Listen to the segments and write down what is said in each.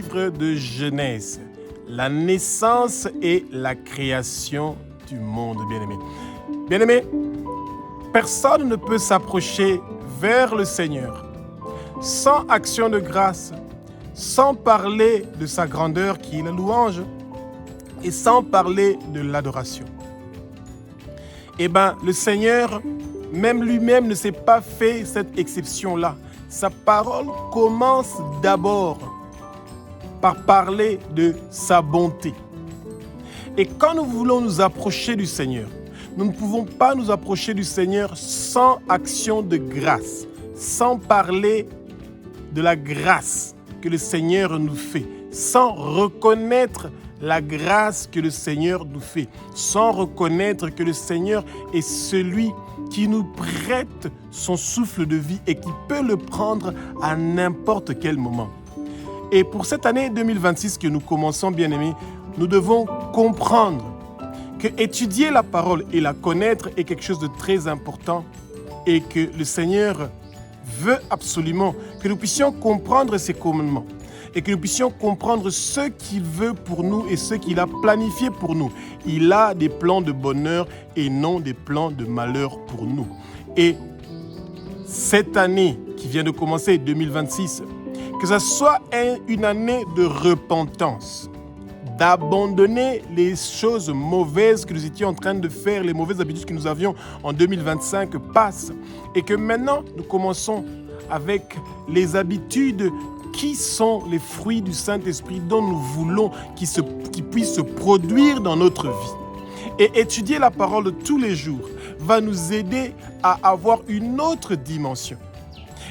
livre de Genèse, la naissance et la création du monde, bien-aimé. Bien-aimé, personne ne peut s'approcher vers le Seigneur sans action de grâce, sans parler de sa grandeur qui est la louange et sans parler de l'adoration. Eh bien, le Seigneur, même lui-même, ne s'est pas fait cette exception-là. Sa parole commence d'abord par parler de sa bonté. Et quand nous voulons nous approcher du Seigneur, nous ne pouvons pas nous approcher du Seigneur sans action de grâce, sans parler de la grâce que le Seigneur nous fait, sans reconnaître la grâce que le Seigneur nous fait, sans reconnaître que le Seigneur est celui qui nous prête son souffle de vie et qui peut le prendre à n'importe quel moment. Et pour cette année 2026 que nous commençons, bien-aimés, nous devons comprendre que étudier la parole et la connaître est quelque chose de très important et que le Seigneur veut absolument que nous puissions comprendre ses commandements et que nous puissions comprendre ce qu'il veut pour nous et ce qu'il a planifié pour nous. Il a des plans de bonheur et non des plans de malheur pour nous. Et cette année qui vient de commencer, 2026, que ce soit une année de repentance, d'abandonner les choses mauvaises que nous étions en train de faire, les mauvaises habitudes que nous avions en 2025 passent et que maintenant nous commençons avec les habitudes qui sont les fruits du Saint-Esprit dont nous voulons qu'ils puissent se produire dans notre vie. Et étudier la parole tous les jours va nous aider à avoir une autre dimension.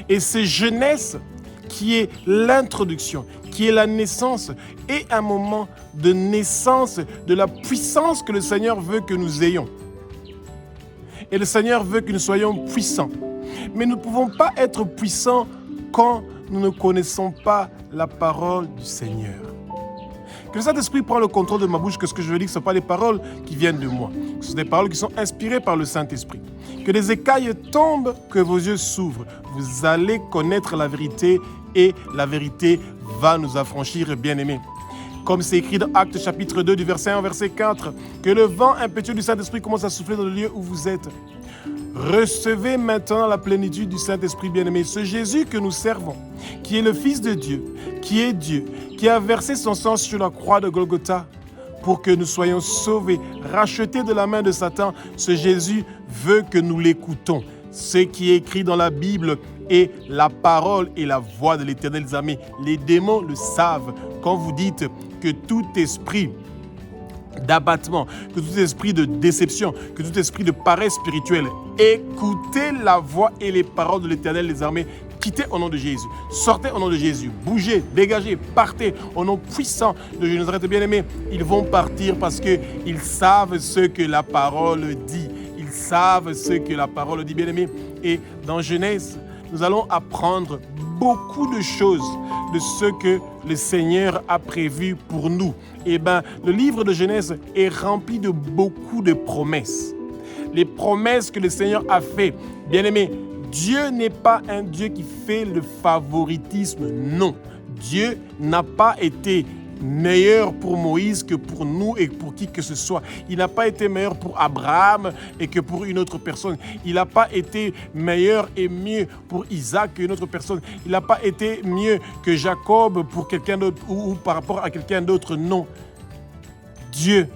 Et c'est Genèse qui est l'introduction, qui est la naissance, et un moment de naissance de la puissance que le Seigneur veut que nous ayons. Et le Seigneur veut que nous soyons puissants. Mais nous ne pouvons pas être puissants quand nous ne connaissons pas la parole du Seigneur. Que le Saint-Esprit prenne le contrôle de ma bouche, que ce que je veux dire, ce ne sont pas les paroles qui viennent de moi. Ce sont des paroles qui sont inspirées par le Saint-Esprit. Que les écailles tombent, que vos yeux s'ouvrent. Vous allez connaître la vérité et la vérité va nous affranchir, bien-aimés. Comme c'est écrit dans Actes chapitre 2 du verset 1 au verset 4, que le vent impétueux du Saint-Esprit commence à souffler dans le lieu où vous êtes. Recevez maintenant la plénitude du Saint-Esprit, bien-aimé. Ce Jésus que nous servons, qui est le Fils de Dieu, qui est Dieu, qui a versé son sang sur la croix de Golgotha pour que nous soyons sauvés, rachetés de la main de Satan, ce Jésus veut que nous l'écoutons. Ce qui est écrit dans la Bible est la parole et la voix de l'Éternel des armées. Les démons le savent. Quand vous dites que tout esprit d'abattement, que tout esprit de déception, que tout esprit de paresse spirituelle, écoutez la voix et les paroles de l'Éternel des armées. Quittez au nom de Jésus. Sortez au nom de Jésus. Bougez, dégagez, partez au nom puissant de Jésus. Nazareth, bien-aimés, ils vont partir parce qu'ils savent ce que la parole dit. Ils savent ce que la parole dit, bien-aimés. Et dans Genèse, nous allons apprendre beaucoup de choses de ce que le Seigneur a prévu pour nous. Eh bien, le livre de Genèse est rempli de beaucoup de promesses. Les promesses que le Seigneur a fait, bien-aimés, Dieu n'est pas un Dieu qui fait le favoritisme, non. Dieu n'a pas été meilleur pour Moïse que pour nous et pour qui que ce soit. Il n'a pas été meilleur pour Abraham et que pour une autre personne. Il n'a pas été meilleur et mieux pour Isaac qu'une autre personne. Il n'a pas été mieux que Jacob pour quelqu'un d'autre ou par rapport à quelqu'un d'autre, non. Dieu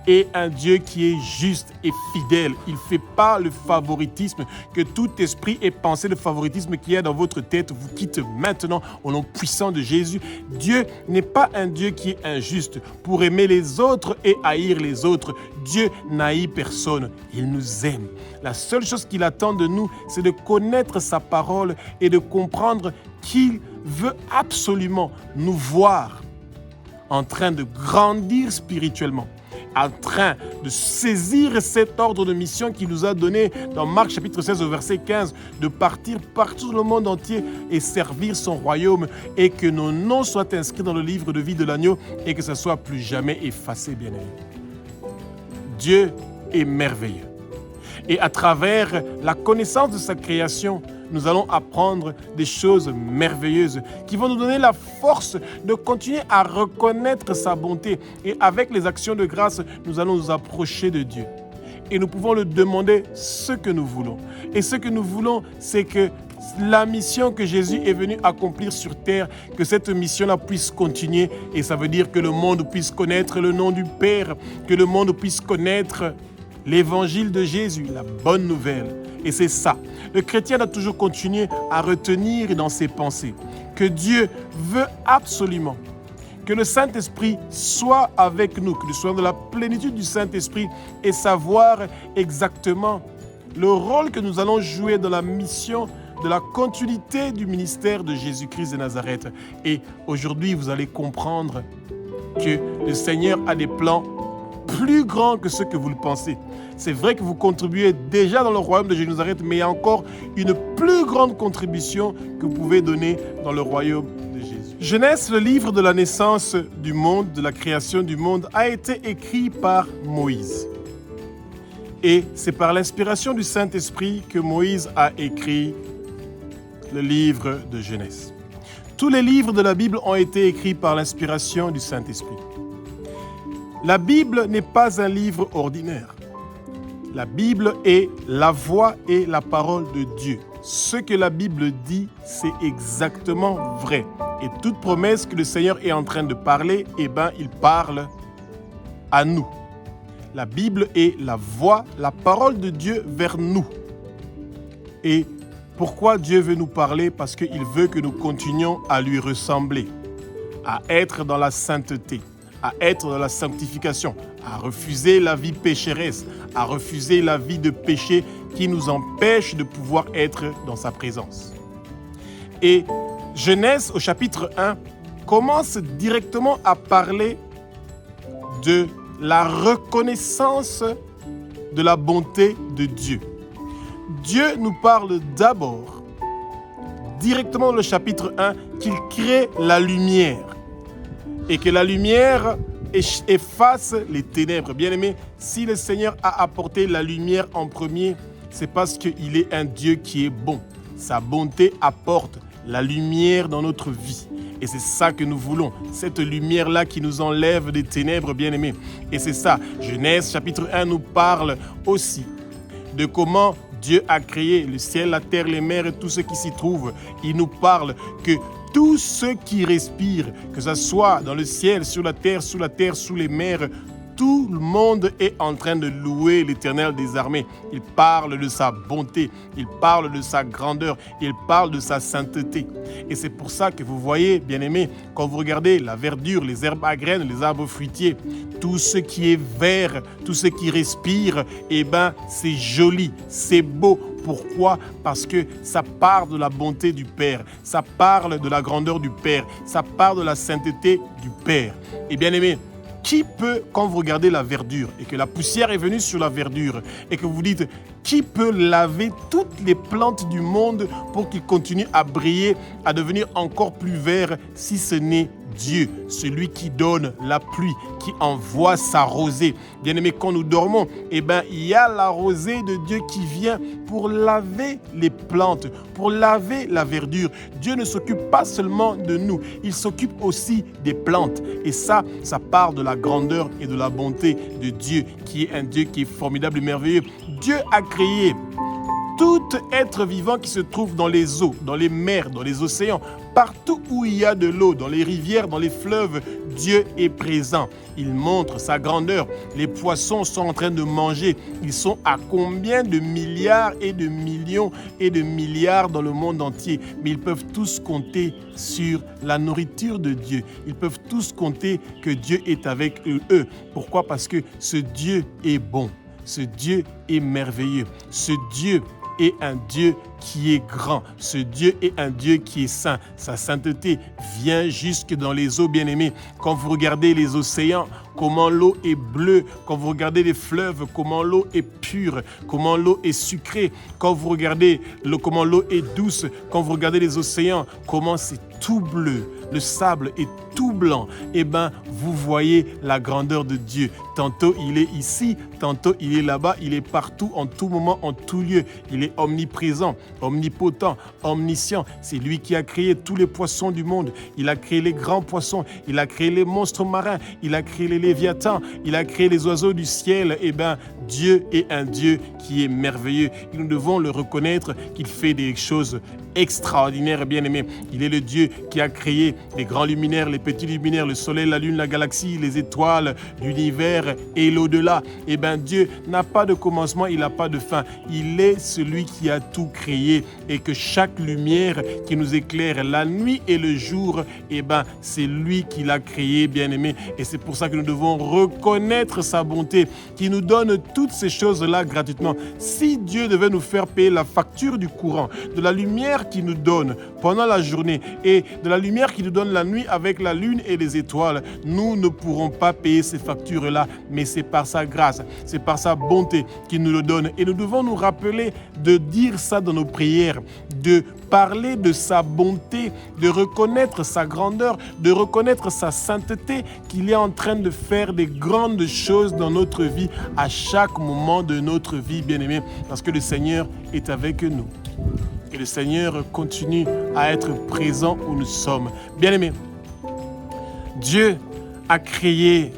est un Dieu qui est juste et fidèle. Il ne fait pas le favoritisme. Que tout esprit et pensée de favoritisme qui est dans votre tête vous quitte maintenant au nom puissant de Jésus. Dieu n'est pas un Dieu qui est injuste pour aimer les autres et haïr les autres. Dieu n'haït personne. Il nous aime. La seule chose qu'il attend de nous, c'est de connaître sa parole et de comprendre qu'il veut absolument nous voir en train de grandir spirituellement, en train de saisir cet ordre de mission qu'il nous a donné dans Marc chapitre 16 au verset 15, de partir partout dans le monde entier et servir son royaume et que nos noms soient inscrits dans le livre de vie de l'agneau et que ça soit plus jamais effacé, bien-aimé. Dieu est merveilleux. Et à travers la connaissance de sa création, nous allons apprendre des choses merveilleuses qui vont nous donner la force de continuer à reconnaître sa bonté. Et avec les actions de grâce, nous allons nous approcher de Dieu. Et nous pouvons lui demander ce que nous voulons. Et ce que nous voulons, c'est que la mission que Jésus est venu accomplir sur terre, que cette mission-là puisse continuer. Et ça veut dire que le monde puisse connaître le nom du Père, que le monde puisse connaître l'évangile de Jésus, la bonne nouvelle. Et c'est ça. Le chrétien doit toujours continuer à retenir dans ses pensées que Dieu veut absolument que le Saint-Esprit soit avec nous, que nous soyons dans la plénitude du Saint-Esprit et savoir exactement le rôle que nous allons jouer dans la mission de la continuité du ministère de Jésus-Christ de Nazareth. Et aujourd'hui, vous allez comprendre que le Seigneur a des plans plus grands que ce que vous le pensez. C'est vrai que vous contribuez déjà dans le royaume de Jésus de Nazareth, mais il y a encore une plus grande contribution que vous pouvez donner dans le royaume de Jésus. Genèse, le livre de la naissance du monde, de la création du monde, a été écrit par Moïse. Et c'est par l'inspiration du Saint-Esprit que Moïse a écrit le livre de Genèse. Tous les livres de la Bible ont été écrits par l'inspiration du Saint-Esprit. La Bible n'est pas un livre ordinaire. La Bible est la voix et la parole de Dieu. Ce que la Bible dit, c'est exactement vrai. Et toute promesse que le Seigneur est en train de parler, il parle à nous. La Bible est la voix, la parole de Dieu vers nous. Et pourquoi Dieu veut nous parler? Parce qu'il veut que nous continuions à lui ressembler, à être dans la sainteté, à être dans la sanctification, à refuser la vie pécheresse, à refuser la vie de péché qui nous empêche de pouvoir être dans sa présence. Et Genèse au chapitre 1 commence directement à parler de la reconnaissance de la bonté de Dieu. Dieu nous parle d'abord, directement dans le chapitre 1, qu'il crée la lumière et que la lumière efface les ténèbres. Bien-aimés, si le Seigneur a apporté la lumière en premier, c'est parce qu'il est un Dieu qui est bon. Sa bonté apporte la lumière dans notre vie. Et c'est ça que nous voulons, cette lumière-là qui nous enlève des ténèbres, bien-aimés. Et c'est ça, Genèse chapitre 1 nous parle aussi de comment Dieu a créé le ciel, la terre, les mers et tout ce qui s'y trouve. Il nous parle que tous ceux qui respirent, que ce soit dans le ciel, sur la terre, sous les mers, tout le monde est en train de louer l'Éternel des armées. Il parle de sa bonté, il parle de sa grandeur, il parle de sa sainteté. Et c'est pour ça que vous voyez, bien-aimés, quand vous regardez la verdure, les herbes à graines, les arbres fruitiers, tout ce qui est vert, tout ce qui respire, c'est joli, c'est beau. Pourquoi? Parce que ça part de la bonté du Père, ça parle de la grandeur du Père, ça parle de la sainteté du Père. Et bien-aimés, qui peut, quand vous regardez la verdure et que la poussière est venue sur la verdure et que vous vous dites, qui peut laver toutes les plantes du monde pour qu'ils continuent à briller, à devenir encore plus verts si ce n'est Dieu, celui qui donne la pluie, qui envoie sa rosée. Bien-aimés, quand nous dormons, il y a la rosée de Dieu qui vient pour laver les plantes, pour laver la verdure. Dieu ne s'occupe pas seulement de nous, il s'occupe aussi des plantes. Et ça part de la grandeur et de la bonté de Dieu, qui est un Dieu qui est formidable et merveilleux. Dieu a créé tout être vivant qui se trouve dans les eaux, dans les mers, dans les océans, partout où il y a de l'eau, dans les rivières, dans les fleuves, Dieu est présent. Il montre sa grandeur. Les poissons sont en train de manger. Ils sont à combien de milliards et de millions et de milliards dans le monde entier. Mais ils peuvent tous compter sur la nourriture de Dieu. Ils peuvent tous compter que Dieu est avec eux. Pourquoi? Parce que ce Dieu est bon. Ce Dieu est merveilleux. Ce Dieu est un Dieu qui est grand. Ce Dieu est un Dieu qui est saint. Sa sainteté vient jusque dans les eaux, bien-aimés. Quand vous regardez les océans, comment l'eau est bleue. Quand vous regardez les fleuves, comment l'eau est pure. Comment l'eau est sucrée. Quand vous regardez comment l'eau est douce. Quand vous regardez les océans, comment c'est tout bleu. le sable est tout blanc, eh bien, vous voyez la grandeur de Dieu. Tantôt, il est ici, tantôt, il est là-bas, il est partout, en tout moment, en tout lieu. Il est omniprésent, omnipotent, omniscient. C'est lui qui a créé tous les poissons du monde. Il a créé les grands poissons, il a créé les monstres marins, il a créé les léviathans, il a créé les oiseaux du ciel. Eh bien, Dieu est un Dieu qui est merveilleux. Et nous devons le reconnaître qu'il fait des choses extraordinaires, bien-aimés. Il est le Dieu qui a créé les grands luminaires, les petits luminaires, le soleil, la lune, la galaxie, les étoiles, l'univers et l'au-delà. Eh bien, Dieu n'a pas de commencement, il n'a pas de fin. Il est celui qui a tout créé et que chaque lumière qui nous éclaire la nuit et le jour, eh bien, c'est lui qui l'a créé, bien-aimé. Et c'est pour ça que nous devons reconnaître sa bonté, qui nous donne toutes ces choses-là gratuitement. Si Dieu devait nous faire payer la facture du courant, de la lumière qu'il nous donne pendant la journée et de la lumière qu'il nous donne la nuit avec la lune et les étoiles, nous ne pourrons pas payer ces factures-là, mais c'est par sa grâce, c'est par sa bonté qu'il nous le donne. Et nous devons nous rappeler de dire ça dans nos prières, de parler de sa bonté, de reconnaître sa grandeur, de reconnaître sa sainteté, qu'il est en train de faire des grandes choses dans notre vie, à chaque moment de notre vie, bien-aimés, parce que le Seigneur est avec nous. Et le Seigneur continue à être présent où nous sommes. Bien-aimés, Dieu a créé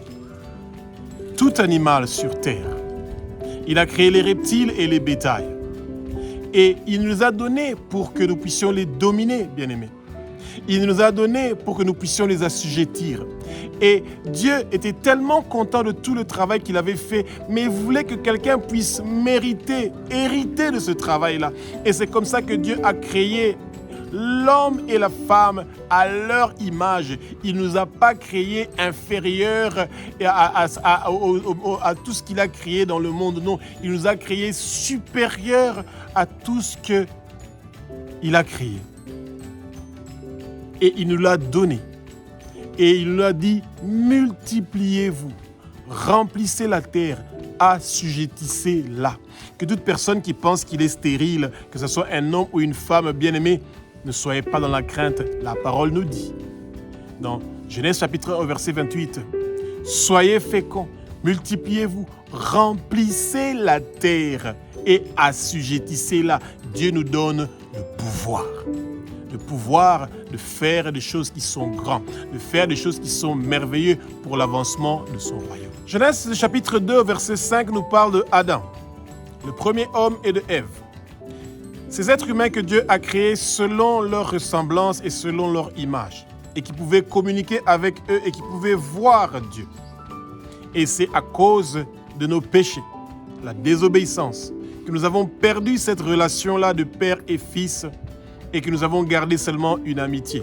tout animal sur terre. Il a créé les reptiles et les bétails. Et il nous a donné pour que nous puissions les dominer, bien-aimés. Il nous a donné pour que nous puissions les assujettir. Et Dieu était tellement content de tout le travail qu'il avait fait, mais il voulait que quelqu'un puisse hériter de ce travail-là. Et c'est comme ça que Dieu a créé l'homme et la femme à leur image. Il ne nous a pas créés inférieurs à tout ce qu'il a créé dans le monde. Non, il nous a créés supérieurs à tout ce qu'il a créé. Et il nous l'a donné. Et il nous a dit, multipliez-vous, remplissez la terre, assujettissez-la. Que toute personne qui pense qu'il est stérile, que ce soit un homme ou une femme bien-aimée, ne soyez pas dans la crainte. La parole nous dit, dans Genèse chapitre 1, verset 28, « Soyez féconds, multipliez-vous, remplissez la terre et assujettissez-la. » Dieu nous donne le pouvoir. Le pouvoir de faire des choses qui sont grandes, de faire des choses qui sont merveilleuses pour l'avancement de son royaume. Genèse chapitre 2, verset 5 nous parle de Adam, le premier homme, et de Ève. Ces êtres humains que Dieu a créés selon leur ressemblance et selon leur image, et qui pouvaient communiquer avec eux et qui pouvaient voir Dieu. Et c'est à cause de nos péchés, la désobéissance, que nous avons perdu cette relation-là de père et fils, et que nous avons gardé seulement une amitié.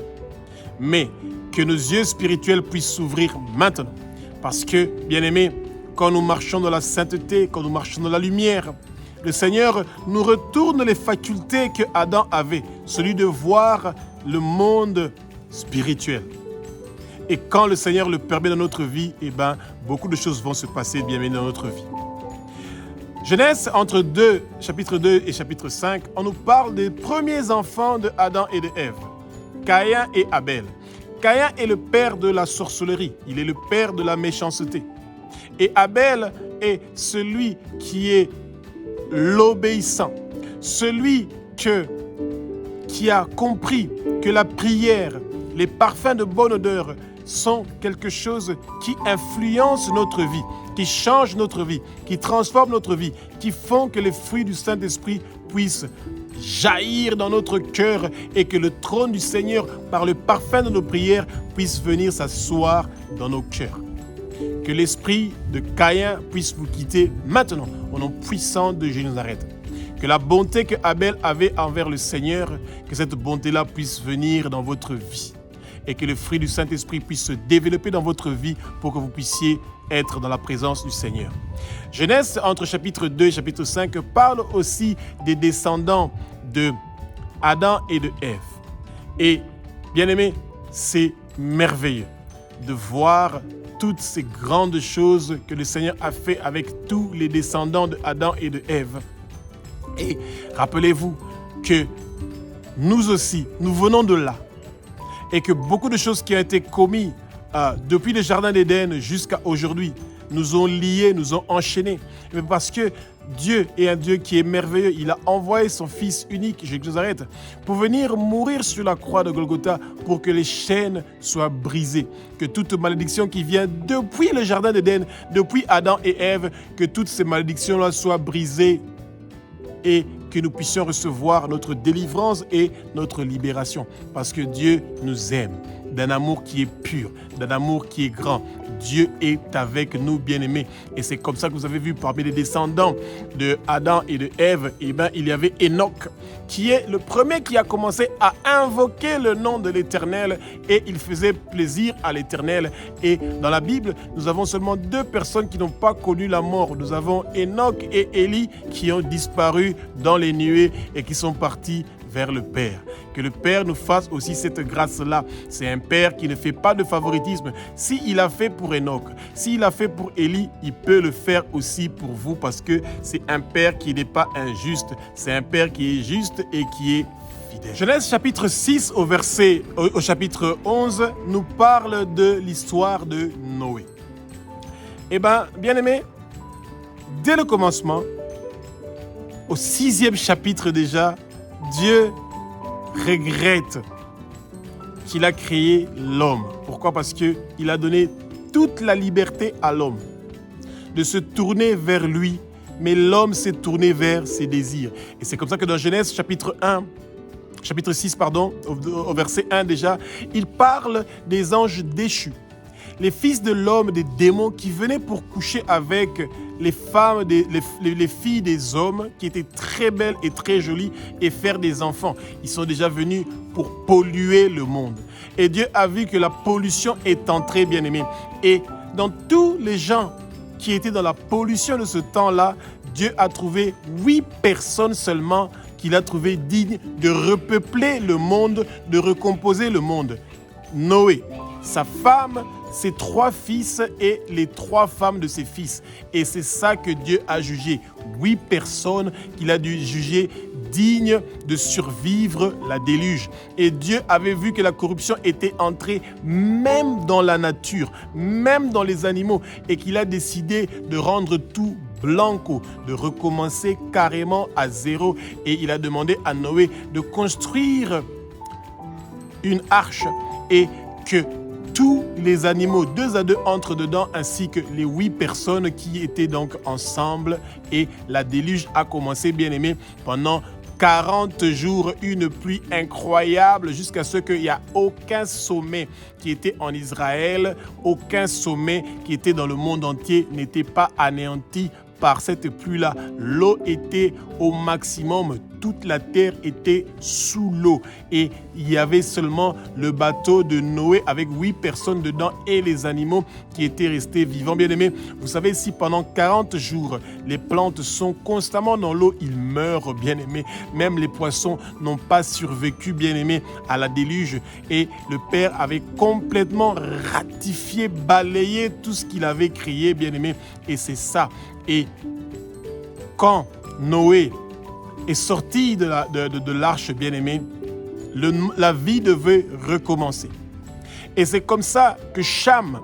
Mais que nos yeux spirituels puissent s'ouvrir maintenant. Parce que, bien-aimés, quand nous marchons dans la sainteté, quand nous marchons dans la lumière, le Seigneur nous retourne les facultés que Adam avait, celui de voir le monde spirituel. Et quand le Seigneur le permet dans notre vie, eh bien, beaucoup de choses vont se passer, bien-aimés, dans notre vie. Genèse, entre chapitre 2 et chapitre 5, on nous parle des premiers enfants de Adam et de Ève, Caïn et Abel. Caïn est le père de la sorcellerie, il est le père de la méchanceté. Et Abel est celui qui est l'obéissant, celui qui a compris que la prière, les parfums de bonne odeur sont quelque chose qui influence notre vie, qui change notre vie, qui transforme notre vie, qui font que les fruits du Saint-Esprit puissent jaillir dans notre cœur et que le trône du Seigneur, par le parfum de nos prières, puisse venir s'asseoir dans nos cœurs. Que l'esprit de Caïn puisse vous quitter maintenant, au nom puissant de Jésus de Nazareth. Que la bonté que Abel avait envers le Seigneur, que cette bonté-là puisse venir dans votre vie. Et que le fruit du Saint-Esprit puisse se développer dans votre vie pour que vous puissiez être dans la présence du Seigneur. Genèse, entre chapitre 2 et chapitre 5, parle aussi des descendants de Adam et de Ève. Et, bien-aimés, c'est merveilleux de voir toutes ces grandes choses que le Seigneur a fait avec tous les descendants de Adam et de Ève. Et rappelez-vous que nous aussi, nous venons de là. et que beaucoup de choses qui ont été commises depuis le jardin d'Éden jusqu'à aujourd'hui nous ont liés, nous ont enchaînés. Mais parce que Dieu est un Dieu qui est merveilleux. Il a envoyé son Fils unique, je vous arrête, pour venir mourir sur la croix de Golgotha pour que les chaînes soient brisées. Que toute malédiction qui vient depuis le jardin d'Éden, depuis Adam et Ève, que toutes ces malédictions-là soient brisées et que nous puissions recevoir notre délivrance et notre libération. Parce que Dieu nous aime d'un amour qui est pur, d'un amour qui est grand. Dieu est avec nous, bien-aimés. Et c'est comme ça que vous avez vu parmi les descendants de Adam et de Ève, il y avait Enoch, qui est le premier qui a commencé à invoquer le nom de l'Éternel et il faisait plaisir à l'Éternel. Et dans la Bible, nous avons seulement 2 personnes qui n'ont pas connu la mort. Nous avons Enoch et Élie qui ont disparu dans les nuées et qui sont partis vers le Père. Que le Père nous fasse aussi cette grâce-là. C'est un Père qui ne fait pas de favoritisme. S'il a fait pour Enoch, s'il a fait pour Élie, il peut le faire aussi pour vous parce que c'est un Père qui n'est pas injuste. C'est un Père qui est juste et qui est fidèle. Genèse chapitre 6 au chapitre 11 nous parle de l'histoire de Noé. Bien-aimés, dès le commencement, au 6e chapitre déjà, Dieu regrette qu'il a créé l'homme. Pourquoi? Parce qu'il a donné toute la liberté à l'homme de se tourner vers lui, mais l'homme s'est tourné vers ses désirs. Et c'est comme ça que dans Genèse chapitre 6, au verset 1 déjà, il parle des anges déchus, les fils de l'homme, des démons qui venaient pour coucher avec les femmes, les filles des hommes qui étaient très belles et très jolies et faire des enfants. Ils sont déjà venus pour polluer le monde. Et Dieu a vu que la pollution est entrée, bien-aimés. Et dans tous les gens qui étaient dans la pollution de ce temps-là, Dieu a trouvé 8 personnes seulement qu'il a trouvé dignes de repeupler le monde, de recomposer le monde. Noé, sa femme, ses 3 fils et les 3 femmes de ses fils. Et c'est ça que Dieu a jugé. 8 personnes qu'il a dû juger dignes de survivre la déluge. Et Dieu avait vu que la corruption était entrée même dans la nature, même dans les animaux, et qu'il a décidé de rendre tout blanco, de recommencer carrément à zéro. Et il a demandé à Noé de construire une arche et que tous les animaux, 2 à 2, entrent dedans, ainsi que les 8 personnes qui étaient donc ensemble. Et la déluge a commencé, bien-aimés, pendant 40 jours, une pluie incroyable, jusqu'à ce qu'il n'y a aucun sommet qui était en Israël, aucun sommet qui était dans le monde entier n'était pas anéanti par cette pluie-là. L'eau était au maximum, toute la terre était sous l'eau et il y avait seulement le bateau de Noé avec 8 personnes dedans et les animaux qui étaient restés vivants. Bien-aimés, vous savez, si pendant 40 jours, les plantes sont constamment dans l'eau, ils meurent, bien-aimés. Même les poissons n'ont pas survécu, bien-aimés, à la déluge. Et le Père avait complètement ratifié, balayé tout ce qu'il avait créé, bien-aimés. Et c'est ça. Et quand Noé est sorti de l'arche, bien-aimé, la vie devait recommencer. Et c'est comme ça que Cham,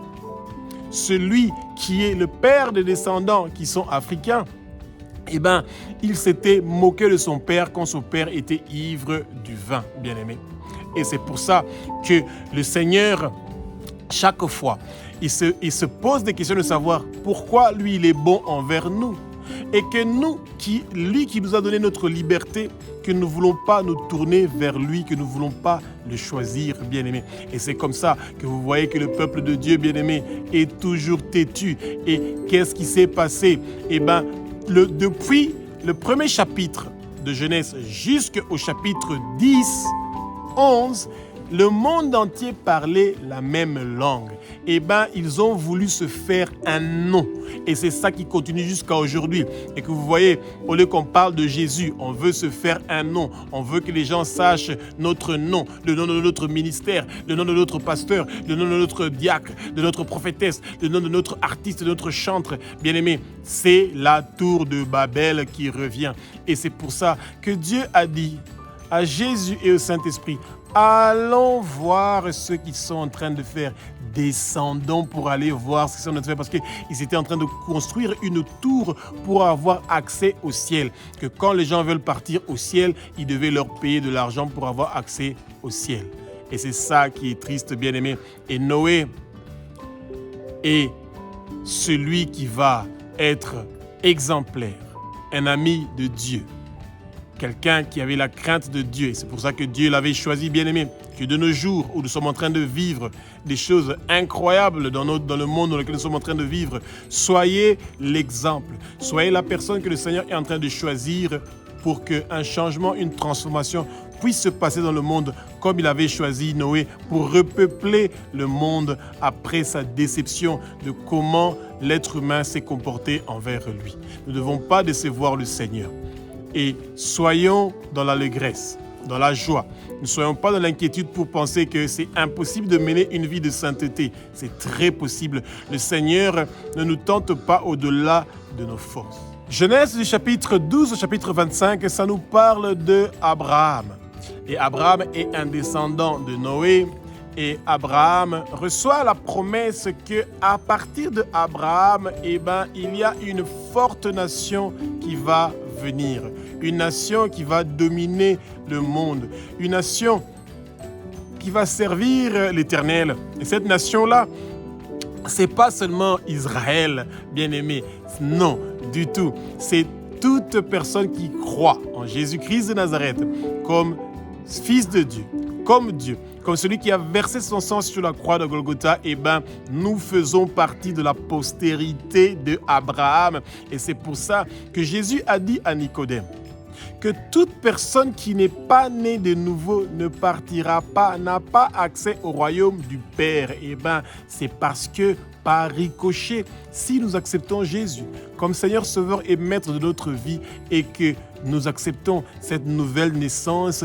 celui qui est le père des descendants qui sont africains, il s'était moqué de son père quand son père était ivre du vin, bien-aimé. Et c'est pour ça que le Seigneur, chaque fois, il se pose des questions de savoir pourquoi lui, il est bon envers nous. Et que nous, lui qui nous a donné notre liberté, que nous ne voulons pas nous tourner vers lui, que nous ne voulons pas le choisir, bien-aimé. Et c'est comme ça que vous voyez que le peuple de Dieu, bien-aimé, est toujours têtu. Et qu'est-ce qui s'est passé? Depuis le premier chapitre de Genèse jusqu'au chapitre 10, 11, le monde entier parlait la même langue. Ils ont voulu se faire un nom. Et c'est ça qui continue jusqu'à aujourd'hui. Et que vous voyez, au lieu qu'on parle de Jésus, on veut se faire un nom. On veut que les gens sachent notre nom, le nom de notre ministère, le nom de notre pasteur, le nom de notre diacre, de notre prophétesse, le nom de notre artiste, de notre chantre. Bien-aimé, c'est la tour de Babel qui revient. Et c'est pour ça que Dieu a dit à Jésus et au Saint-Esprit: allons voir ce qu'ils sont en train de faire. Descendons pour aller voir ce qu'ils sont en train de faire parce qu'ils étaient en train de construire une tour pour avoir accès au ciel. Que quand les gens veulent partir au ciel, ils devaient leur payer de l'argent pour avoir accès au ciel. Et c'est ça qui est triste, bien-aimé. Et Noé est celui qui va être exemplaire, un ami de Dieu. Quelqu'un qui avait la crainte de Dieu. Et c'est pour ça que Dieu l'avait choisi, bien-aimé. Que de nos jours, où nous sommes en train de vivre des choses incroyables dans le monde dans lequel nous sommes en train de vivre, soyez l'exemple. Soyez la personne que le Seigneur est en train de choisir pour qu'un changement, une transformation puisse se passer dans le monde comme il avait choisi Noé pour repeupler le monde après sa déception de comment l'être humain s'est comporté envers lui. Nous ne devons pas décevoir le Seigneur. Et soyons dans l'allégresse, dans la joie. Ne soyons pas dans l'inquiétude pour penser que c'est impossible de mener une vie de sainteté. C'est très possible. Le Seigneur ne nous tente pas au-delà de nos forces. Genèse du chapitre 12 au chapitre 25, ça nous parle d'Abraham. Et Abraham est un descendant de Noé. Et Abraham reçoit la promesse qu'à partir d'Abraham, il y a une forte nation qui va venir. Une nation qui va dominer le monde. Une nation qui va servir l'Éternel. Et cette nation-là, c'est pas seulement Israël, bien-aimé. Non, du tout. C'est toute personne qui croit en Jésus-Christ de Nazareth comme Fils de Dieu, comme Dieu, comme celui qui a versé son sang sur la croix de Golgotha. Nous faisons partie de la postérité d'Abraham. Et c'est pour ça que Jésus a dit à Nicodème que toute personne qui n'est pas née de nouveau ne partira pas, n'a pas accès au royaume du Père. C'est parce que par ricochet, si nous acceptons Jésus comme Seigneur, Sauveur et Maître de notre vie et que nous acceptons cette nouvelle naissance,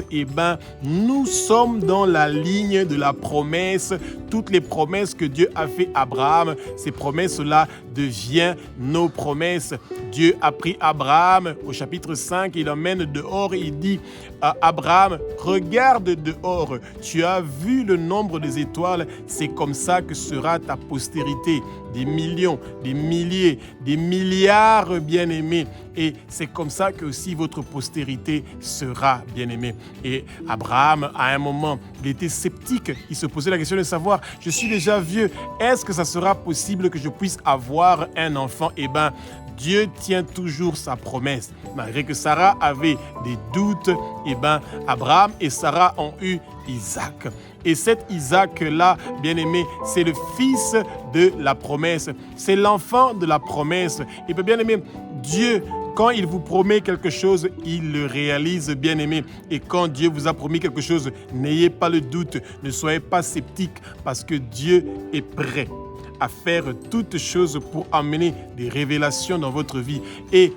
nous sommes dans la ligne de la promesse. Toutes les promesses que Dieu a fait à Abraham, ces promesses-là deviennent nos promesses. Dieu a pris Abraham au chapitre 5, il l'emmène dehors et il dit à Abraham, regarde dehors, tu as vu le nombre des étoiles, c'est comme ça que sera ta postérité. Des millions, des milliers, des milliards bien-aimés. Et c'est comme ça que aussi votre postérité sera bien-aimée. Et Abraham, à un moment, il était sceptique. Il se posait la question de savoir, je suis déjà vieux, est-ce que ça sera possible que je puisse avoir un enfant? Dieu tient toujours sa promesse. Malgré que Sarah avait des doutes, Abraham et Sarah ont eu Isaac. Et cet Isaac-là, bien-aimé, c'est le fils de la promesse. C'est l'enfant de la promesse. Et bien-aimé, Dieu, quand il vous promet quelque chose, il le réalise, bien-aimé. Et quand Dieu vous a promis quelque chose, n'ayez pas le doute, ne soyez pas sceptique, parce que Dieu est prêt à faire toutes choses pour amener des révélations dans votre vie. Et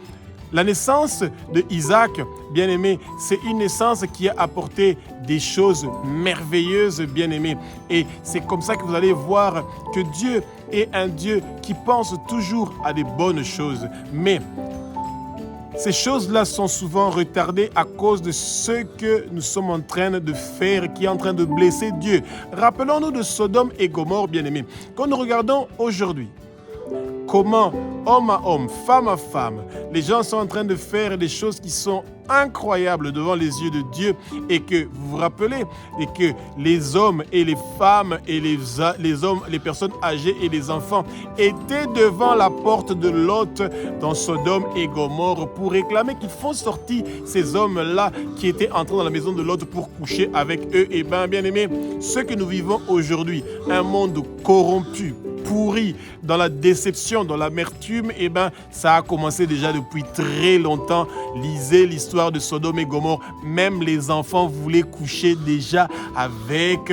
la naissance de Isaac, bien-aimé, c'est une naissance qui a apporté des choses merveilleuses, bien-aimé. Et c'est comme ça que vous allez voir que Dieu est un Dieu qui pense toujours à des bonnes choses. Mais ces choses-là sont souvent retardées à cause de ce que nous sommes en train de faire, qui est en train de blesser Dieu. Rappelons-nous de Sodome et Gomorrhe, bien-aimés. Quand nous regardons aujourd'hui, comment, homme à homme, femme à femme, les gens sont en train de faire des choses qui sont incroyables devant les yeux de Dieu et que vous vous rappelez et que les hommes et les femmes et les hommes, les personnes âgées et les enfants étaient devant la porte de Lot dans Sodome et Gomorrhe pour réclamer qu'ils font sortir ces hommes-là qui étaient entrés dans la maison de Lot pour coucher avec eux. Et bien aimés, ce que nous vivons aujourd'hui, un monde corrompu, pourri, dans la déception, dans l'amertume, ça a commencé déjà depuis très longtemps. Lisez l'histoire de Sodome et Gomorrhe. Même les enfants voulaient coucher déjà avec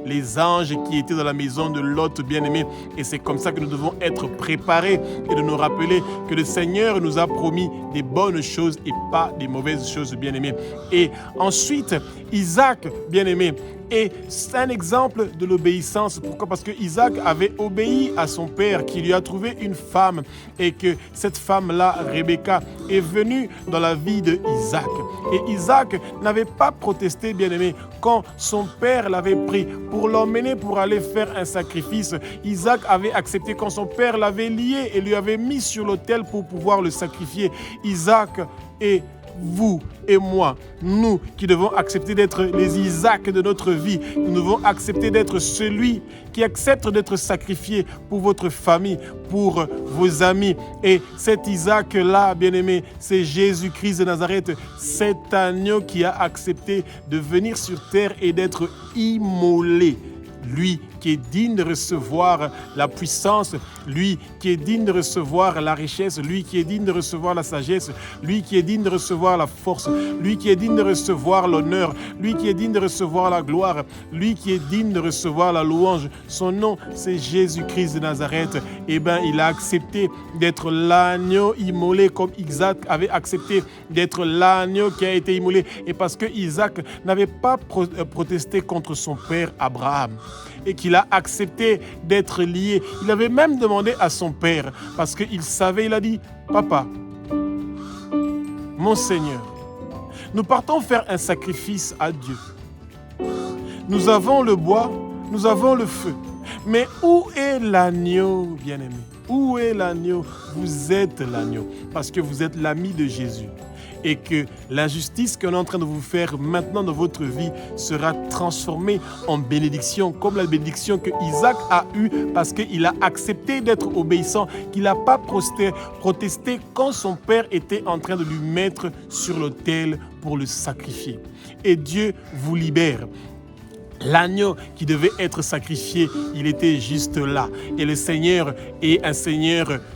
les anges qui étaient dans la maison de Lot, bien-aimé. Et c'est comme ça que nous devons être préparés et de nous rappeler que le Seigneur nous a promis des bonnes choses et pas des mauvaises choses, bien-aimé. Et ensuite, Isaac, bien-aimé, Et c'est un exemple de l'obéissance. Pourquoi? Parce que Isaac avait obéi à son père qui lui a trouvé une femme et que cette femme-là, Rebecca, est venue dans la vie de Isaac. Et Isaac n'avait pas protesté, bien-aimé, quand son père l'avait pris pour l'emmener pour aller faire un sacrifice. Isaac avait accepté quand son père l'avait lié et lui avait mis sur l'autel pour pouvoir le sacrifier. Isaac et vous et moi, nous qui devons accepter d'être les Isaac de notre vie, nous devons accepter d'être celui qui accepte d'être sacrifié pour votre famille, pour vos amis. Et cet Isaac-là, bien-aimé, c'est Jésus-Christ de Nazareth, cet agneau qui a accepté de venir sur terre et d'être immolé. Lui qui est digne de recevoir la puissance, lui qui est digne de recevoir la richesse, lui qui est digne de recevoir la sagesse, lui qui est digne de recevoir la force, lui qui est digne de recevoir l'honneur, lui qui est digne de recevoir la gloire, lui qui est digne de recevoir la louange. Son nom, c'est Jésus-Christ de Nazareth. Eh bien, il a accepté d'être l'agneau immolé comme Isaac avait accepté d'être l'agneau qui a été immolé. Et parce que Isaac n'avait pas protesté contre son père Abraham, et qu'il a accepté d'être lié. Il avait même demandé à son père, parce qu'il savait, il a dit, « Papa, mon Seigneur, nous partons faire un sacrifice à Dieu. Nous avons le bois, nous avons le feu. Mais où est l'agneau, bien-aimé? Où est l'agneau? Vous êtes l'agneau, parce que vous êtes l'ami de Jésus. Et que l'injustice qu'on est en train de vous faire maintenant dans votre vie sera transformée en bénédiction, comme la bénédiction que Isaac a eue parce qu'il a accepté d'être obéissant, qu'il n'a pas protesté quand son père était en train de lui mettre sur l'autel pour le sacrifier. Et Dieu vous libère. L'agneau qui devait être sacrifié, il était juste là. Et le Seigneur est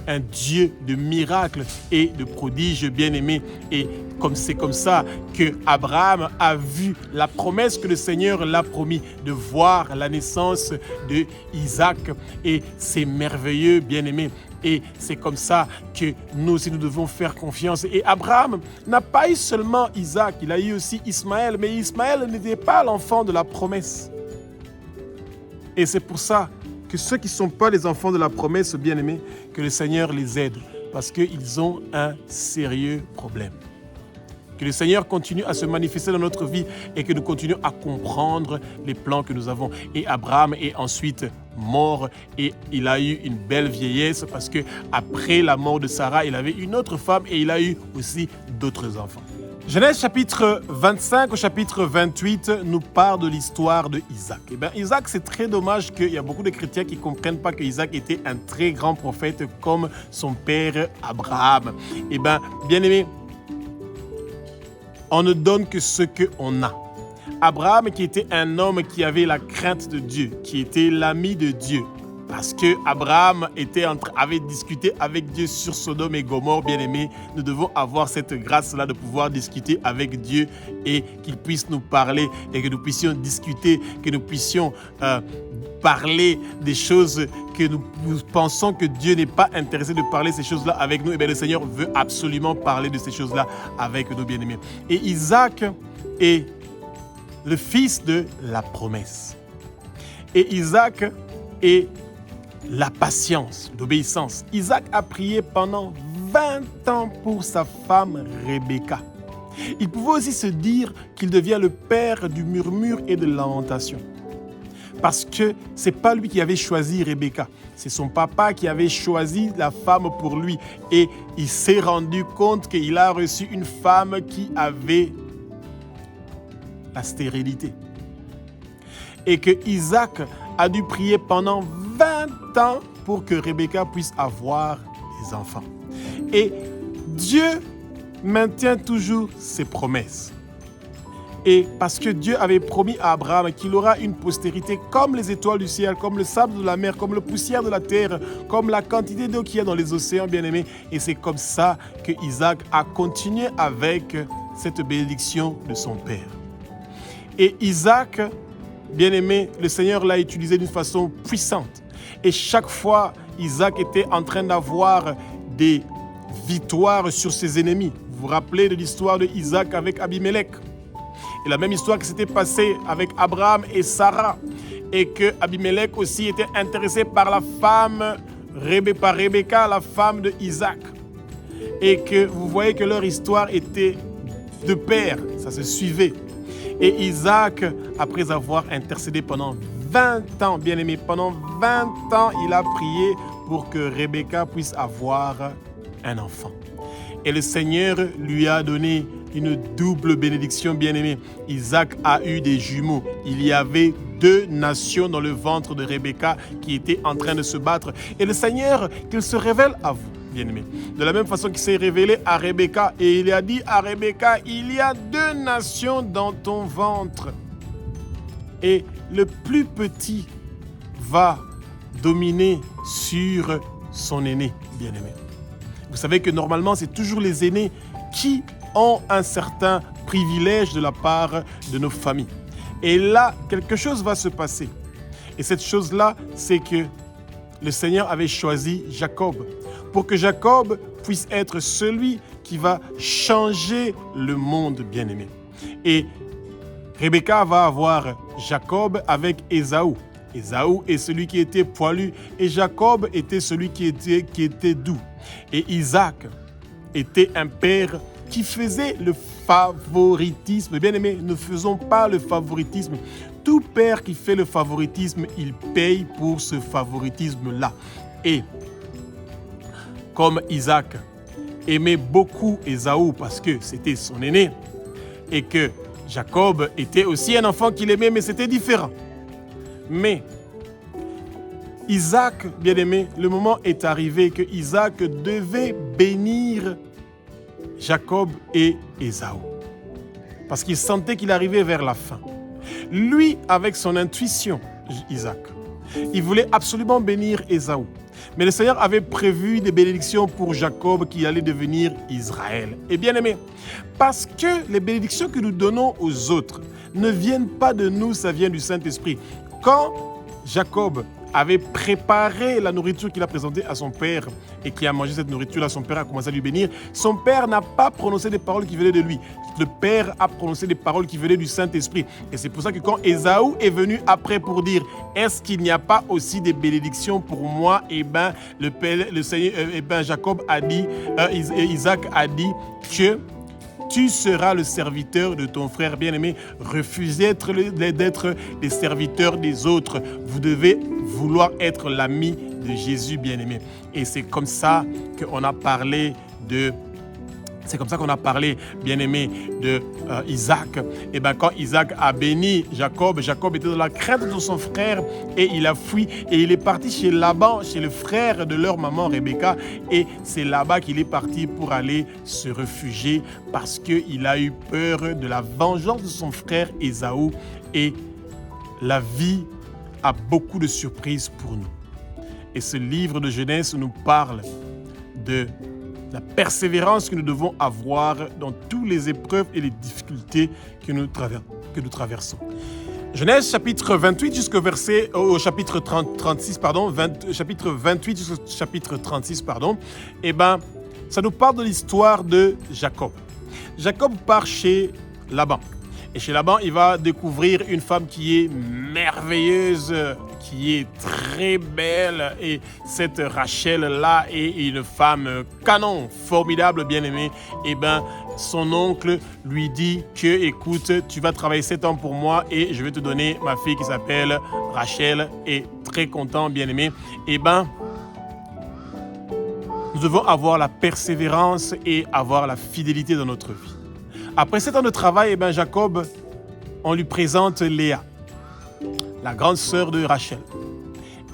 un Dieu de miracles et de prodiges bien-aimés. Et c'est comme ça que Abraham a vu la promesse que le Seigneur l'a promis de voir la naissance de Isaac. Et c'est merveilleux, bien-aimés. Et c'est comme ça que nous aussi nous devons faire confiance. Et Abraham n'a pas eu seulement Isaac, il a eu aussi Ismaël. Mais Ismaël n'était pas l'enfant de la promesse. Et c'est pour ça que ceux qui ne sont pas les enfants de la promesse, bien-aimés, que le Seigneur les aide. Parce qu'ils ont un sérieux problème. Que le Seigneur continue à se manifester dans notre vie et que nous continuions à comprendre les plans que nous avons. Et Abraham est ensuite mort et il a eu une belle vieillesse parce qu'après la mort de Sarah, il avait une autre femme et il a eu aussi d'autres enfants. Genèse chapitre 25 au chapitre 28 nous parle de l'histoire de Isaac. Eh bien, Isaac, c'est très dommage qu'il y a beaucoup de chrétiens qui ne comprennent pas que Isaac était un très grand prophète comme son père Abraham. Eh bien, bien-aimé, on ne donne que ce qu'on a. Abraham, qui était un homme qui avait la crainte de Dieu, qui était l'ami de Dieu, parce que Abraham avait discuté avec Dieu sur Sodome et Gomorrhe, bien-aimés, nous devons avoir cette grâce-là de pouvoir discuter avec Dieu et qu'il puisse nous parler et que nous puissions discuter, que nous puissions parler des choses que nous pensons que Dieu n'est pas intéressé de parler ces choses-là avec nous. Et bien le Seigneur veut absolument parler de ces choses-là avec nous, bien-aimés. Et Isaac est le fils de la promesse. Et Isaac est la patience, l'obéissance. Isaac a prié pendant 20 ans pour sa femme Rebecca. Il pouvait aussi se dire qu'il devient le père du murmure et de la lamentation. Parce que ce n'est pas lui qui avait choisi Rebecca. C'est son papa qui avait choisi la femme pour lui. Et il s'est rendu compte qu'il a reçu une femme qui avait la stérilité. Et que Isaac a dû prier pendant 20 ans pour que Rebecca puisse avoir des enfants. Et Dieu maintient toujours ses promesses. Et parce que Dieu avait promis à Abraham qu'il aura une postérité comme les étoiles du ciel, comme le sable de la mer, comme la poussière de la terre, comme la quantité d'eau qu'il y a dans les océans, bien-aimés. Et c'est comme ça que Isaac a continué avec cette bénédiction de son père. Et Isaac, bien-aimé, le Seigneur l'a utilisé d'une façon puissante. Et chaque fois, Isaac était en train d'avoir des victoires sur ses ennemis. Vous vous rappelez de l'histoire d'Isaac avec Abimelech. Et la même histoire qui s'était passée avec Abraham et Sarah. Et que Abimelech aussi était intéressé par la femme, par Rebecca, la femme de Isaac. Et que vous voyez que leur histoire était de pair, ça se suivait. Et Isaac, après avoir intercédé pendant 20 ans, bien aimé, pendant 20 ans, il a prié pour que Rebecca puisse avoir un enfant. Et le Seigneur lui a donné une double bénédiction, bien aimé. Isaac a eu des jumeaux. Il y avait 2 nations dans le ventre de Rebecca qui étaient en train de se battre. Et le Seigneur, qu'il se révèle à vous, bien-aimé. De la même façon qu'il s'est révélé à Rebecca. Et il a dit à Rebecca, il y a 2 nations dans ton ventre. Et le plus petit va dominer sur son aîné, bien-aimé. Vous savez que normalement, c'est toujours les aînés qui ont un certain privilège de la part de nos familles. Et là, quelque chose va se passer. Et cette chose-là, c'est que le Seigneur avait choisi Jacob pour que Jacob puisse être celui qui va changer le monde, bien-aimé. Et Rebecca va avoir Jacob avec Ésaü. Ésaü est celui qui était poilu et Jacob était celui qui était doux. Et Isaac était un père qui faisait le favoritisme. Bien-aimés, ne faisons pas le favoritisme. Tout père qui fait le favoritisme, il paye pour ce favoritisme-là. Et comme Isaac aimait beaucoup Ésaü parce que c'était son aîné et que Jacob était aussi un enfant qu'il aimait, mais c'était différent. Mais Isaac, bien-aimé, le moment est arrivé que Isaac devait bénir Jacob et Ésaü. Parce qu'il sentait qu'il arrivait vers la fin. Lui, avec son intuition, Isaac, il voulait absolument bénir Ésaü. Mais le Seigneur avait prévu des bénédictions pour Jacob qui allait devenir Israël. Et bien aimé, parce que les bénédictions que nous donnons aux autres ne viennent pas de nous, ça vient du Saint-Esprit. Quand Jacob avait préparé la nourriture qu'il a présentée à son père et qui a mangé cette nourriture-là, son père a commencé à lui bénir. Son père n'a pas prononcé des paroles qui venaient de lui. Le père a prononcé des paroles qui venaient du Saint-Esprit. Et c'est pour ça que quand Ésaü est venu après pour dire « Est-ce qu'il n'y a pas aussi des bénédictions pour moi ?» Eh bien, Jacob a dit, Isaac a dit que tu seras le serviteur de ton frère bien-aimé. Refusez d'être les serviteurs des autres. Vous devez vouloir être l'ami de Jésus bien-aimé. Et c'est comme ça qu'on a parlé de... C'est comme ça qu'on a parlé, bien-aimé, de Isaac. Et bien, quand Isaac a béni Jacob, Jacob était dans la crainte de son frère et il a fui. Et il est parti chez Laban, chez le frère de leur maman Rebecca. Et c'est là-bas qu'il est parti pour aller se réfugier parce qu'il a eu peur de la vengeance de son frère Ésaü. Et la vie a beaucoup de surprises pour nous. Et ce livre de Genèse nous parle de la persévérance que nous devons avoir dans toutes les épreuves et les difficultés que nous traversons. Genèse chapitre 28 jusqu'au chapitre 36, chapitre 28 jusqu'au chapitre 36, eh ben, ça nous parle de l'histoire de Jacob. Jacob part chez Laban. Et chez Laban, il va découvrir une femme qui est merveilleuse, qui est très belle. Et cette Rachel-là est une femme canon, formidable, bien-aimée. Et bien, son oncle lui dit que, écoute, tu vas travailler 7 ans pour moi et je vais te donner ma fille qui s'appelle Rachel. Et très content, bien-aimé. Et bien, nous devons avoir la persévérance et avoir la fidélité dans notre vie. Après 7 ans de travail, Jacob, on lui présente Léa, la grande sœur de Rachel.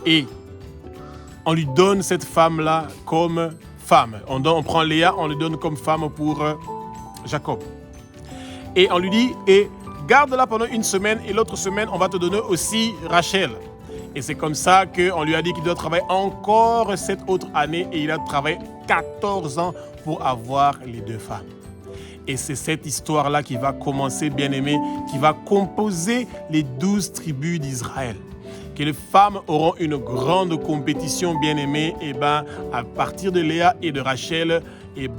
Et on lui donne cette femme-là comme femme. On prend Léa, on lui donne comme femme pour Jacob. Et on lui dit, et garde-la pendant 1 semaine, et l'autre semaine, on va te donner aussi Rachel. Et c'est comme ça qu'on lui a dit qu'il doit travailler encore cette autre année, et il a travaillé 14 ans pour avoir les 2 femmes. Et c'est cette histoire-là qui va commencer, bien-aimé, qui va composer les 12 tribus d'Israël. Que les femmes auront une grande compétition, bien-aimée, à partir de Léa et de Rachel, et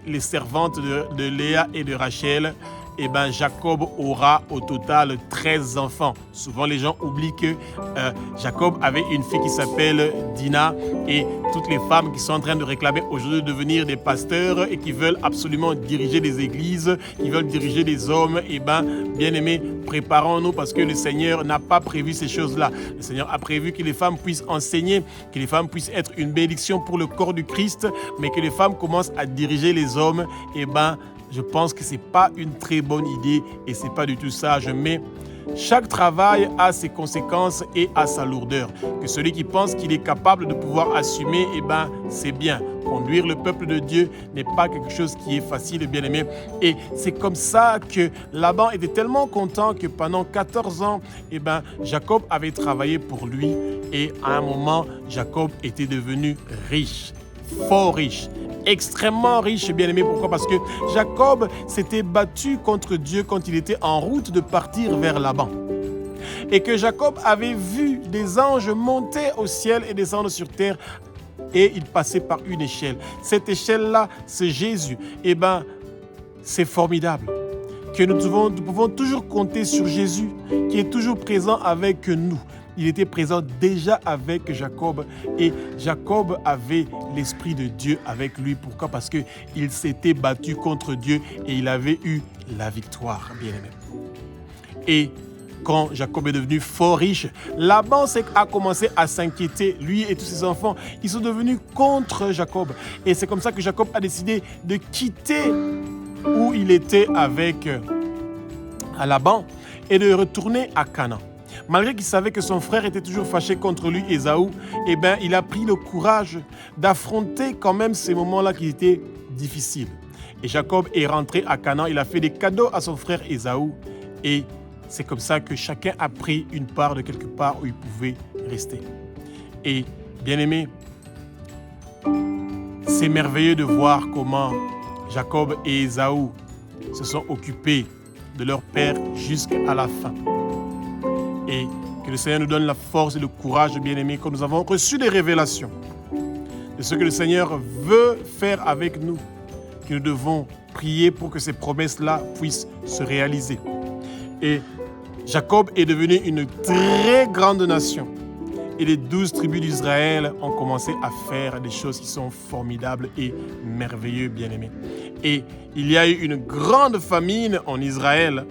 les servantes de Léa et de Rachel, eh ben, Jacob aura au total 13 enfants. Souvent, les gens oublient que Jacob avait une fille qui s'appelle Dina, et toutes les femmes qui sont en train de réclamer aujourd'hui de devenir des pasteurs et qui veulent absolument diriger des églises, qui veulent diriger des hommes, eh ben, bien aimés, préparons-nous parce que le Seigneur n'a pas prévu ces choses-là. Le Seigneur a prévu que les femmes puissent enseigner, que les femmes puissent être une bénédiction pour le corps du Christ, mais que les femmes commencent à diriger les hommes, eh ben, je pense que ce n'est pas une très bonne idée et ce n'est pas du tout sage. Mais chaque travail a ses conséquences et a sa lourdeur. Que celui qui pense qu'il est capable de pouvoir assumer, eh ben, c'est bien. Conduire le peuple de Dieu n'est pas quelque chose qui est facile, bien aimé. Et c'est comme ça que Laban était tellement content que pendant 14 ans, eh ben, Jacob avait travaillé pour lui. Et à un moment, Jacob était devenu riche, fort riche, extrêmement riche, bien aimé. Pourquoi? Parce que Jacob s'était battu contre Dieu quand il était en route de partir vers Laban. Et que Jacob avait vu des anges monter au ciel et descendre sur terre. Et il passait par une échelle. Cette échelle-là, c'est Jésus. Eh bien, c'est formidable. Que nous pouvons toujours compter sur Jésus, qui est toujours présent avec nous. Il était présent déjà avec Jacob. Et Jacob avait l'Esprit de Dieu avec lui. Pourquoi? Parce qu'il s'était battu contre Dieu et il avait eu la victoire, bien aimé. Et quand Jacob est devenu fort riche, Laban a commencé à s'inquiéter. Lui et tous ses enfants, ils sont devenus contre Jacob. Et c'est comme ça que Jacob a décidé de quitter où il était avec Laban et de retourner à Canaan. Malgré qu'il savait que son frère était toujours fâché contre lui, Ésaü, eh bien, il a pris le courage d'affronter quand même ces moments-là qui étaient difficiles. Et Jacob est rentré à Canaan, il a fait des cadeaux à son frère Ésaü et c'est comme ça que chacun a pris une part de quelque part où il pouvait rester. Et bien aimé, c'est merveilleux de voir comment Jacob et Ésaü se sont occupés de leur père jusqu'à la fin. Et que le Seigneur nous donne la force et le courage, bien aimé, quand nous avons reçu des révélations de ce que le Seigneur veut faire avec nous, que nous devons prier pour que ces promesses-là puissent se réaliser. Et Jacob est devenu une très grande nation. Et les 12 tribus d'Israël ont commencé à faire des choses qui sont formidables et merveilleuses, bien-aimés. Et il y a eu une grande famine en Israël,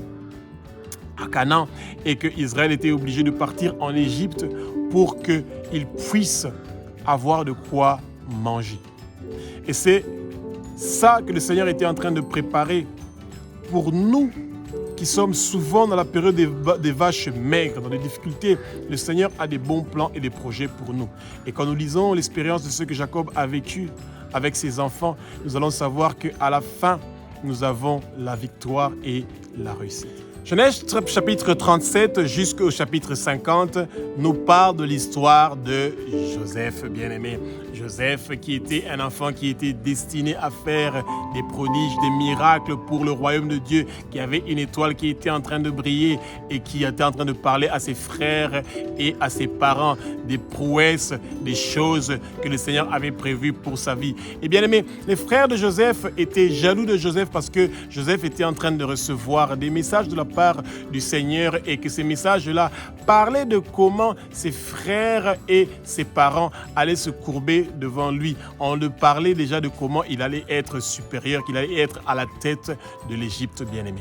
à Canaan, et que Israël était obligé de partir en Égypte pour qu'il puisse avoir de quoi manger. Et c'est ça que le Seigneur était en train de préparer pour nous, qui sommes souvent dans la période des vaches maigres, dans des difficultés. Le Seigneur a des bons plans et des projets pour nous. Et quand nous lisons l'expérience de ce que Jacob a vécu avec ses enfants, nous allons savoir qu'à la fin, nous avons la victoire et la réussite. Genèse chapitre 37 jusqu'au chapitre 50 nous parle de l'histoire de Joseph, bien-aimé. Joseph qui était un enfant qui était destiné à faire des prodiges, des miracles pour le royaume de Dieu, qui avait une étoile qui était en train de briller et qui était en train de parler à ses frères et à ses parents des prouesses, des choses que le Seigneur avait prévues pour sa vie. Et bien-aimé, les frères de Joseph étaient jaloux de Joseph parce que Joseph était en train de recevoir des messages de la part du Seigneur et que ces messages-là parlaient de comment ses frères et ses parents allaient se courber devant lui. On le parlait déjà de comment il allait être supérieur, qu'il allait être à la tête de l'Égypte, bien-aimé.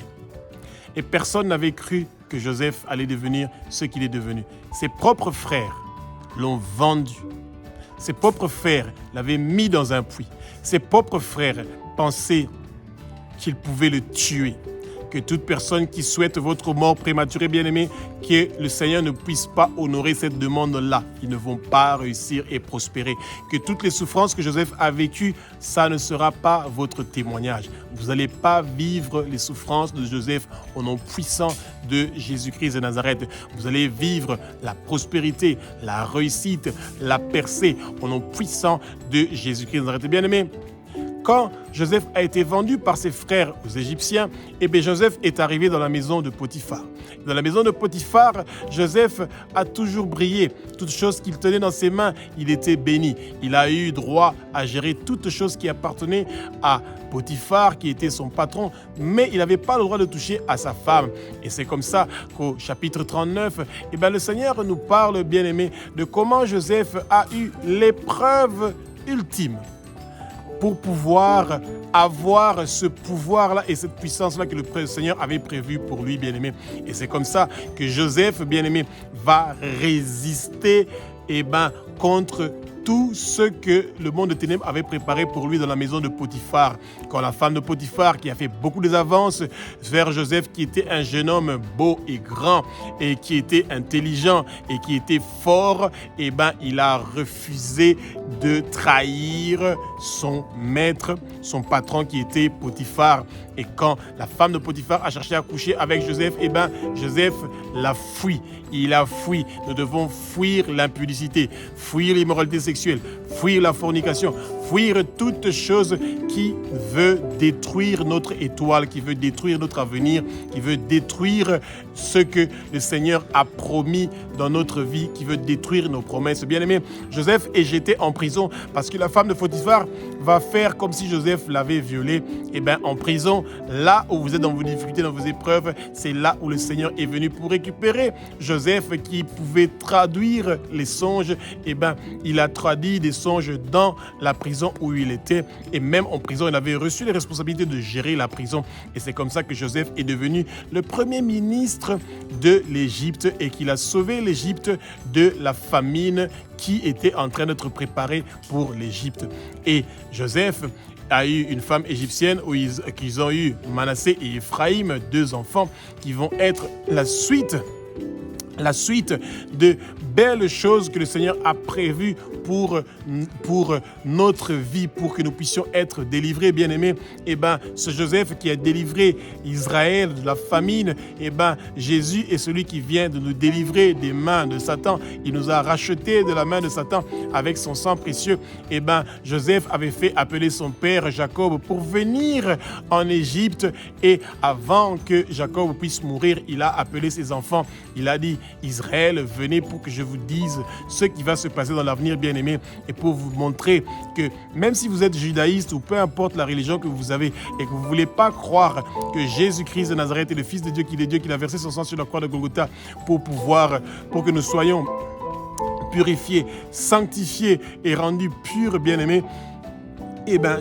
Et personne n'avait cru que Joseph allait devenir ce qu'il est devenu. Ses propres frères l'ont vendu. Ses propres frères l'avaient mis dans un puits. Ses propres frères pensaient qu'ils pouvaient le tuer. Que toute personne qui souhaite votre mort prématurée, bien-aimé, que le Seigneur ne puisse pas honorer cette demande-là. Ils ne vont pas réussir et prospérer. Que toutes les souffrances que Joseph a vécues, ça ne sera pas votre témoignage. Vous n'allez pas vivre les souffrances de Joseph au nom puissant de Jésus-Christ de Nazareth. Vous allez vivre la prospérité, la réussite, la percée au nom puissant de Jésus-Christ de Nazareth. Bien-aimé, quand Joseph a été vendu par ses frères aux Égyptiens, eh bien Joseph est arrivé dans la maison de Potiphar. Dans la maison de Potiphar, Joseph a toujours brillé. Toutes choses qu'il tenait dans ses mains, il était béni. Il a eu droit à gérer toutes choses qui appartenaient à Potiphar, qui était son patron, mais il n'avait pas le droit de toucher à sa femme. Et c'est comme ça qu'au chapitre 39, eh bien, le Seigneur nous parle, bien-aimé, de comment Joseph a eu l'épreuve ultime pour pouvoir avoir ce pouvoir-là et cette puissance-là que le Seigneur avait prévu pour lui, bien-aimé. Et c'est comme ça que Joseph, bien-aimé, va résister contre tout ce que le monde de ténèbres avait préparé pour lui dans la maison de Potiphar. Quand la femme de Potiphar, qui a fait beaucoup d'avances vers Joseph, qui était un jeune homme beau et grand, et qui était intelligent, et qui était fort, il a refusé de trahir son maître, son patron qui était Potiphar. Et quand la femme de Potiphar a cherché à coucher avec Joseph, Joseph l'a fui. Il a fui. Nous devons fuir l'impudicité, fuir l'immoralité sexuelle, fuir la fornication, fuir toute chose qui veut détruire notre étoile, qui veut détruire notre avenir, qui veut détruire ce que le Seigneur a promis dans notre vie, qui veut détruire nos promesses. Bien-aimé, Joseph est jeté en prison parce que la femme de Potiphar va faire comme si Joseph l'avait violé. En prison, là où vous êtes dans vos difficultés, dans vos épreuves, c'est là où le Seigneur est venu pour récupérer Joseph qui pouvait traduire les songes. Il a traduit des songes dans la prison où il était. Et même en prison, il avait reçu les responsabilités de gérer la prison. Et c'est comme ça que Joseph est devenu le premier ministre de l'Égypte et qu'il a sauvé l'Égypte de la famine qui était en train d'être préparée pour l'Égypte. Et Joseph a eu une femme égyptienne où ils ont eu Manassé et Ephraïm, 2 enfants qui vont être la suite de belles choses que le Seigneur a prévues pour notre vie, pour que nous puissions être délivrés, bien-aimés. Ce Joseph qui a délivré Israël de la famine, Jésus est celui qui vient de nous délivrer des mains de Satan. Il nous a rachetés de la main de Satan avec son sang précieux. Joseph avait fait appeler son père Jacob pour venir en Égypte, et avant que Jacob puisse mourir, il a appelé ses enfants. Il a dit: Israël, venez pour que je vous dise ce qui va se passer dans l'avenir, bien-aimé, et pour vous montrer que même si vous êtes judaïste ou peu importe la religion que vous avez et que vous ne voulez pas croire que Jésus-Christ de Nazareth est le Fils de Dieu, qu'il est Dieu, qu'il a versé son sang sur la croix de Golgotha pour que nous soyons purifiés, sanctifiés et rendus purs, bien-aimés,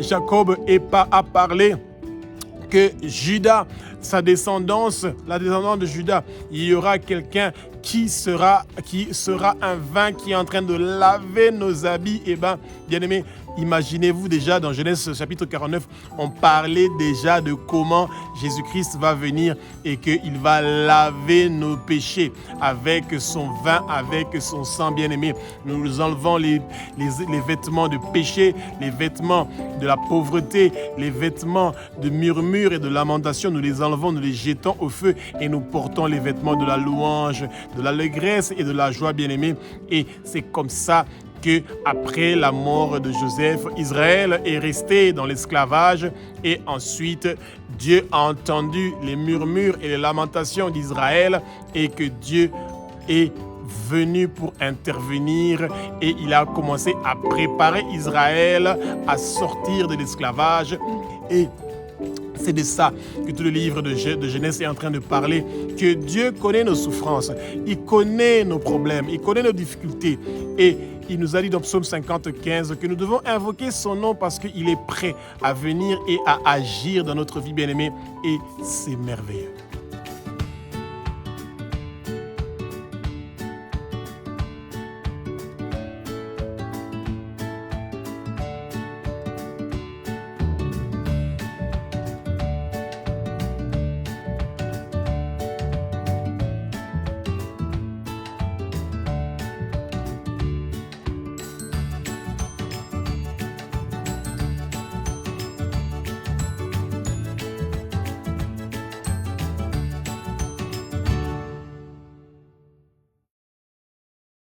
Jacob a parlé que Judas, sa descendance, la descendance de Judas, il y aura quelqu'un qui sera un vin qui est en train de laver nos habits. Bien-aimés, imaginez-vous déjà dans Genèse chapitre 49, on parlait déjà de comment Jésus-Christ va venir et qu'il va laver nos péchés avec son vin, avec son sang, bien-aimé. Nous enlevons les vêtements de péché, les vêtements de la pauvreté, les vêtements de murmure et de lamentation. Nous les enlevons, nous les jetons au feu et nous portons les vêtements de la louange, de l'allégresse et de la joie, bien-aimé. Et c'est comme ça que après la mort de Joseph, Israël est resté dans l'esclavage, et ensuite Dieu a entendu les murmures et les lamentations d'Israël et que Dieu est venu pour intervenir, et il a commencé à préparer Israël à sortir de l'esclavage. Et c'est de ça que tout le livre de Genèse est en train de parler, que Dieu connaît nos souffrances, il connaît nos problèmes, il connaît nos difficultés, et il nous a dit dans Psaume 50:15 que nous devons invoquer son nom parce qu'il est prêt à venir et à agir dans notre vie, bien-aimée, et c'est merveilleux.